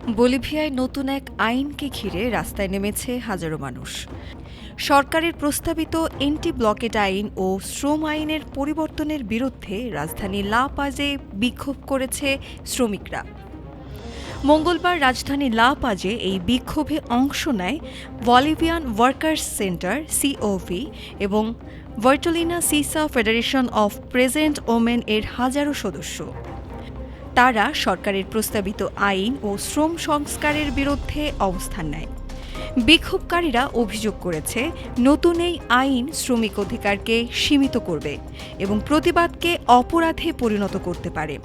বলিভিয়ায় নতুন এক আইনকে ঘিরে রাস্তায় নেমেছে হাজারো মানুষ। সরকারের প্রস্তাবিত এন্টি ব্লকেট আইন ও শ্রম আইনের পরিবর্তনের বিরুদ্ধে রাজধানী লা পাজে বিক্ষোভ করেছে শ্রমিকরা। মঙ্গলবার রাজধানী লা পাজে এই বিক্ষোভে অংশ নেয় বলিভিয়ান ওয়ার্কার্স সেন্টার সিওভি এবং ভার্টোলিনা সিসা ফেডারেশন অফ প্রেজেন্ট ওমেন এর হাজারো সদস্য। তারা সরকারের প্রস্তাবিত আইন ও শ্রম সংস্কারের বিরুদ্ধে অবস্থান নেয়। বিক্ষোভকারীরা অভিযোগ করেছে, নতুন এই আইন শ্রমিক অধিকারকে সীমিত করবে এবং প্রতিবাদকে অপরাধে পরিণত করতে পারে।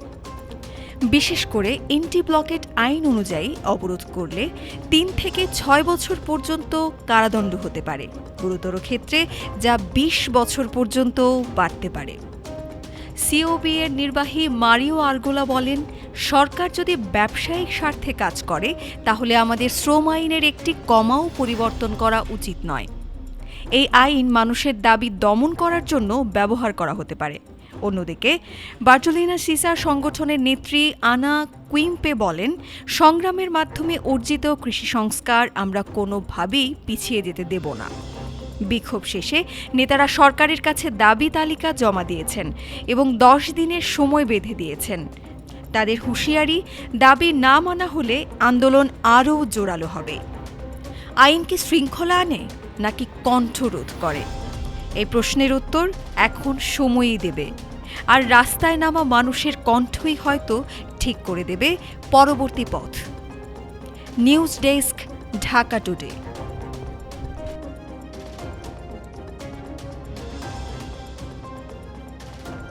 বিশেষ করে এন্টি ব্লকেট আইন অনুযায়ী অবরোধ করলে ৩ থেকে ৬ বছর পর্যন্ত কারাদণ্ড হতে পারে, গুরুতর ক্ষেত্রে যা ২০ বছর পর্যন্ত বাড়তে পারে। সিওবি এর নির্বাহী মারিও আরগোলা বলেন, সরকার যদি ব্যবসায়িক স্বার্থে কাজ করে তাহলে আমাদের শ্রম আইনের একটি কমাও পরিবর্তন করা উচিত নয়। এই আইন মানুষের দাবি দমন করার জন্য ব্যবহার করা হতে পারে। অন্যদিকে ভার্টোলিনা সিসা সংগঠনের নেত্রী আনা কুইম্পে বলেন, সংগ্রামের মাধ্যমে অর্জিত কৃষি সংস্কার আমরা কোনোভাবেই পিছিয়ে যেতে দেব না। বিক্ষোভ শেষে নেতারা সরকারের কাছে দাবি তালিকা জমা দিয়েছেন এবং ১০ দিনের সময় বেঁধে দিয়েছেন। তাদের হুঁশিয়ারি, দাবি না মানা হলে আন্দোলন আরও জোরালো হবে। আইন কি শৃঙ্খলা আনে নাকি কণ্ঠরোধ করে? এই প্রশ্নের উত্তর এখন সময়ই দেবে। আর রাস্তায় নামা মানুষের কণ্ঠই হয়তো ঠিক করে দেবে পরবর্তী পথ। News desk, Dhaka today.